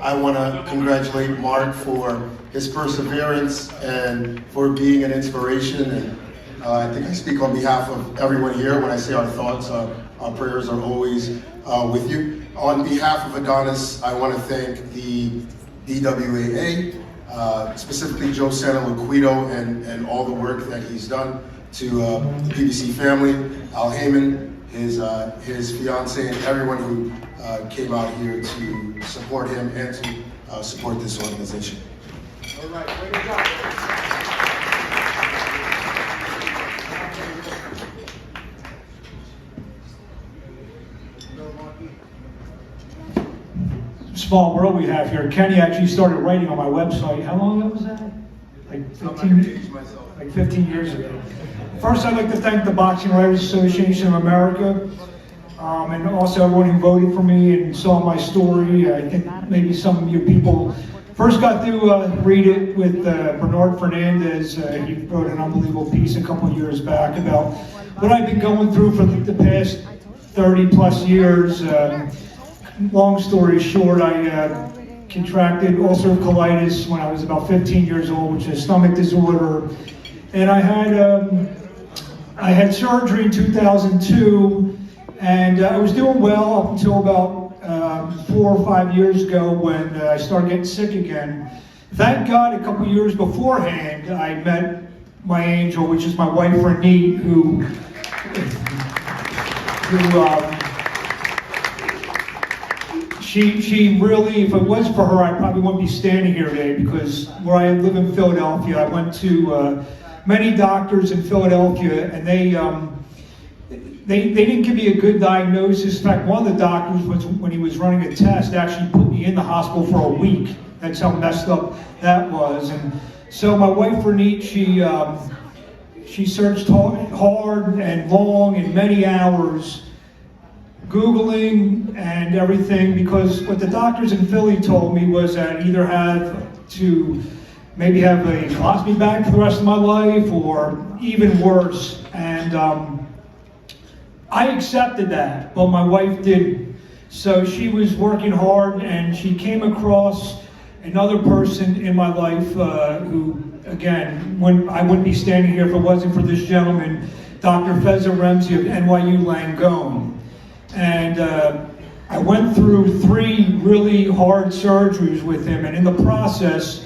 I want to congratulate Marc for his perseverance and for being an inspiration. And I think I speak on behalf of everyone here when I say our thoughts, our prayers are always with you. On behalf of Adonis, I want to thank the BWAA, specifically Joe Santoliquito and all the work that he's done to the BBC family, Al Heyman, his fiance, and everyone who came out here to support him and to support this organization. All right, great job. Small world we have here. Kenny actually started writing on my website. How long ago was that? Like 15 years ago. First, I'd like to thank the Boxing Writers Association of America, and also everyone who voted for me and saw my story. I think maybe some of you people first got to read it with Bernard Fernandez. He wrote an unbelievable piece a couple of years back about what I've been going through for the past 30 plus years. Long story short, I contracted ulcerative colitis when I was about 15 years old, which is a stomach disorder. And I had surgery in 2002, and I was doing well up until about 4 or 5 years ago when I started getting sick again. Thank God a couple years beforehand, I met my angel, which is my wife, Renee, who She really, if it was for her, I probably wouldn't be standing here today, because where I live in Philadelphia, I went to many doctors in Philadelphia, and they didn't give me a good diagnosis. In fact, one of the doctors, when he was running a test, actually put me in the hospital for a week. That's how messed up that was. And so my wife, Renee, she searched hard and long and many hours, Googling and everything, because what the doctors in Philly told me was that I either had to maybe have a colostomy bag for the rest of my life, or even worse. And I accepted that, but my wife didn't. So she was working hard, and she came across another person in my life who, again, I wouldn't be standing here if it wasn't for this gentleman, Dr. Feza Ramsey of NYU Langone. And I went through 3 really hard surgeries with him, and in the process,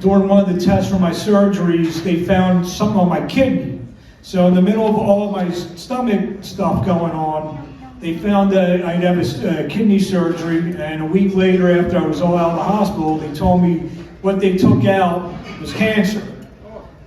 during one of the tests for my surgeries, they found something on my kidney. So in the middle of all of my stomach stuff going on, they found that I'd have a kidney surgery, and a week later, after I was all out of the hospital, they told me what they took out was cancer.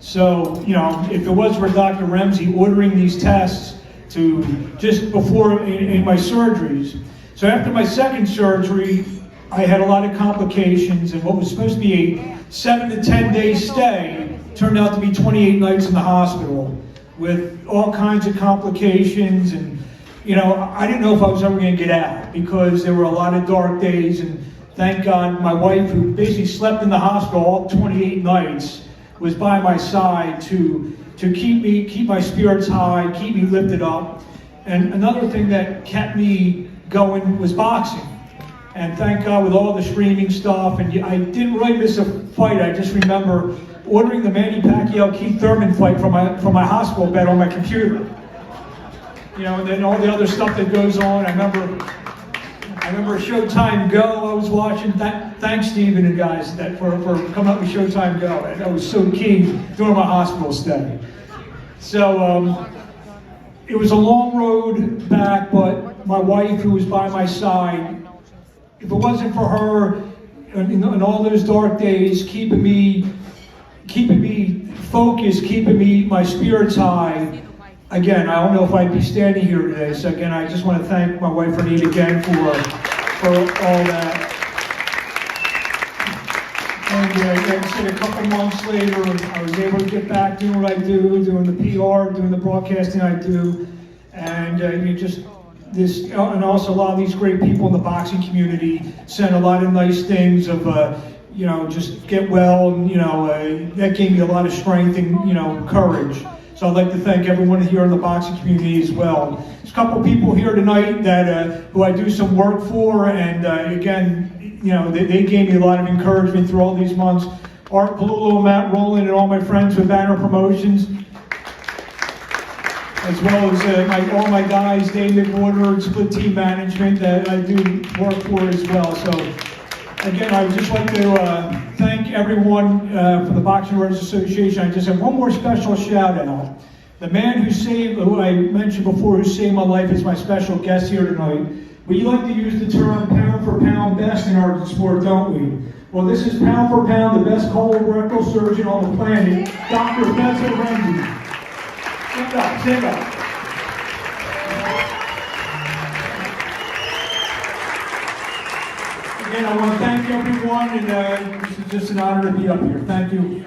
So, you know, if it was for Dr. Ramsey ordering these tests to just before in my surgeries. So after my second surgery, I had a lot of complications, and what was supposed to be a 7 to 10 day stay turned out to be 28 nights in the hospital with all kinds of complications. And you know, I didn't know if I was ever going to get out, because there were a lot of dark days. And thank God my wife, who basically slept in the hospital all 28 nights, was by my side to keep my spirits high, keep me lifted up. And another thing that kept me going was boxing. And thank God, with all the streaming stuff, and I didn't really miss a fight. I just remember ordering the Manny Pacquiao-Keith Thurman fight from my hospital bed on my computer. You know, and then all the other stuff that goes on. I remember Showtime Go I was watching. Thanks, Stephen and guys, for coming up with Showtime Go. That was so key during my hospital stay. So it was a long road back, but my wife, who was by my side, if it wasn't for her in all those dark days, keeping me focused, keeping my spirits high, again, I don't know if I'd be standing here today. So again, I just want to thank my wife, Renee, again for all that. And like I said, a couple months later, I was able to get back doing what I do, doing the PR, doing the broadcasting I do. And and also a lot of these great people in the boxing community sent a lot of nice things of, you know, just get well, and, you know, that gave me a lot of strength and, you know, courage. So I'd like to thank everyone here in the boxing community as well. There's a couple people here tonight that who I do some work for, and again, you know, they gave me a lot of encouragement through all these months. Art Palullo, Matt Rowland, and all my friends with Banner Promotions, as well as all my guys, Dave McWater, and Split Team Management that I do work for as well. So again, I would just like to thank everyone for the Boxing Writers Association. I just have one more special shout out. The man who I mentioned before, who saved my life, is my special guest here tonight. We like to use the term pound for pound best in our sport, don't we? Well, this is pound for pound the best colorectal surgeon on the planet, Dr. Bezel Rendy. Stand up, stand up. Again, I want to thank everyone, and this is just an honor to be up here. Thank you.